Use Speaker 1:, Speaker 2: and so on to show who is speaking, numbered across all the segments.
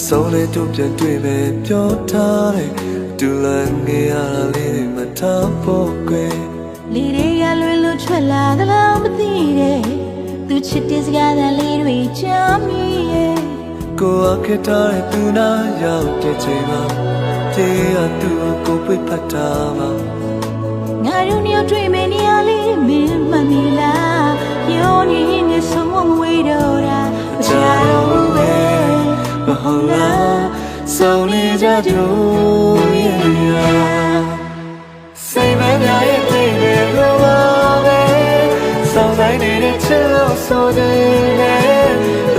Speaker 1: ဆုံးလေးတို့ပြန်တွေ့မယ်ပြောထားတယ်ဒူလန်ငယ်ရတာလေးတွေမထားဖို့ကွယ်
Speaker 2: လေတွေကလွင်လွထွက်လာသလားမသိတဲ့သူချစ်တဲ့စကားသံလေးတွေကြားမိရဲ့
Speaker 1: ကိုယ်အခက်ထားတဲ့သူနာရောက်တဲ့ချိန်မှာတေးရသူကိုပြတ်ဖတ်တာမှာ
Speaker 2: ငါတို့ညတွေ့မယ်နေရာလေးမင်းမမီလားပြောနေနေဆုံးမဝေးတော့တာမချတော့ပဲ
Speaker 1: မဟုတ်လားဆုံးနေကြကြရဲ့စိတ်မများရဲ့ပြေတယ်လို့ပါပဲစောင်းဆိုင်နေတဲ့ချစ်လို့ဆိုတယ်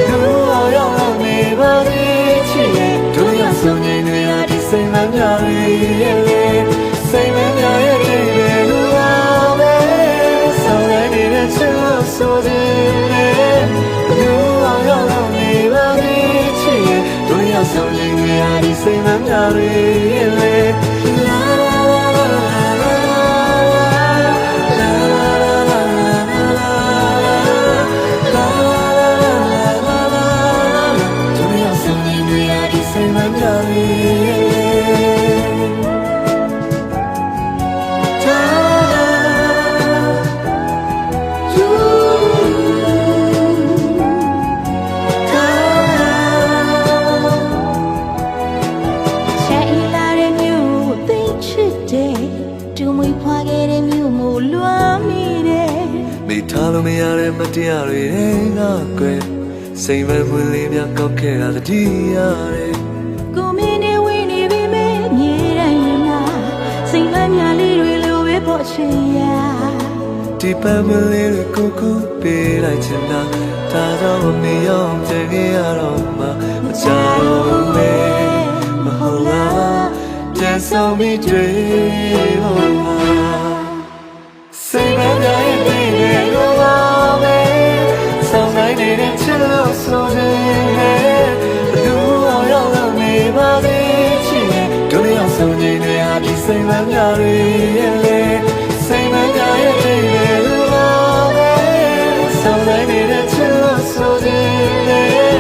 Speaker 1: သူအောင်ရောက်နေပါသေးချစ်ရဲ့တို့ရဆုံးနေနေရဒီစိတ်မများရဲ့စိတ်မများရဲ့ပြေတယ်လို့ပါပဲစောင်းဆိုင်နေတဲ့ချစ်လို့ဆိုတယ်သူအောင်ရောက်နေပါသေးချစ်ရဲ့တို့ရဆုံးနေနေရဒီစိတ်မများရဲ့မိထားလို့မရတဲ့မတရားတွေငါကွယ်စိတ်မမွေးလေးများကောက်ခဲ့တာတတိရတယ်
Speaker 2: ကိုမင်းနေဝင်နေပြီမဲမြေတိုင်းရင်မှာစိတ်မများလေးတွေလိုပဲပေါ်ချင်ရ
Speaker 1: ဒီပန်းမလေးတွေကိုကိုပေးလိုက်ချင်တာဒါကြောင့်မရောက်ကြခဲ့ရတော့မှမချတော့မဲမဟုတ်လားပြန်ဆောင်ပြီးတွေ့ဖို့မှာစိတ်မများရဲ့နေတဲ့ချစ်လို့ဆိုတယ်သူအောင်ရောက်နေပါသေးချစ်ရဲ့တို့လျောက်ဆုံးနေနေဟာဒီစိတ်မများရဲ့စိတ်မများရဲ့လို့ပါပဲဆုံးနေတဲ့ချစ်လို့ဆိုတယ်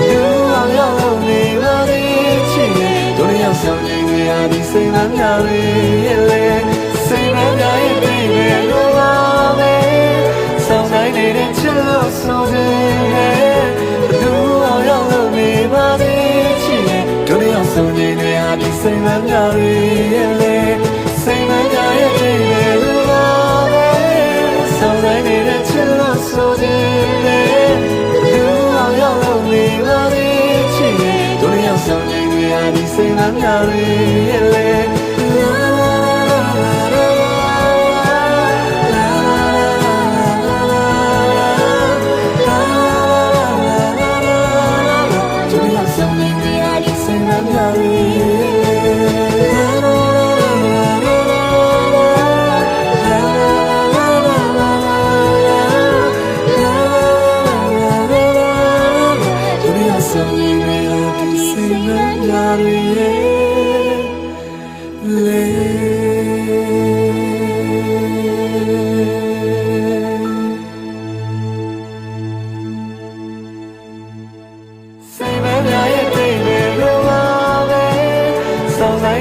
Speaker 1: သူအောင်ရောက်နေပါသေးချစ်ရဲ့တို့လျောက်ဆုံးနေနေဟာဒီစိတ်မများရဲ့စိတ်မများရဲ့လို့ပါပဲဆုံးနေတဲ့ချစ်လို့ဆိုတယ်သူအောင်ရောက်နေပါသေးချစ်ရဲ့တို့လျောက်ဆုံးနေနေဟာဒီစိတ်မများရဲ့စိတ်မများရဲ့လို့ပါပဲဆုံးနေတဲ့ချစ်လို့ဆိုတယ်သူအောင်ရောက်နေပါသေးချစ်ရဲ့တို့လျောက်ဆုံးနေနေဟာဒီစိတ်မများရဲ့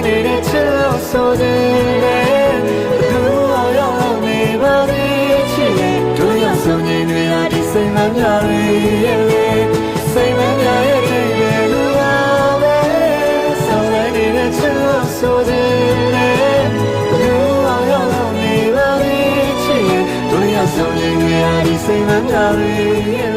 Speaker 1: နေတဲ့ချစ်လို့ဆိုတယ်သူအောင်ရောက်နေပါသေးချစ်ရဲ့တို့ရောက်ဆုံးနေနေဟာဒီစိတ်မများရဲ့စိတ်မများရဲ့လူပါပဲဆုံးနေတဲ့ချစ်လို့ဆိုတယ်သူအောင်ရောက်နေပါသေးချစ်ရဲ့တို့ရောက်ဆုံးနေနေဟာဒီစိတ်မများရဲ့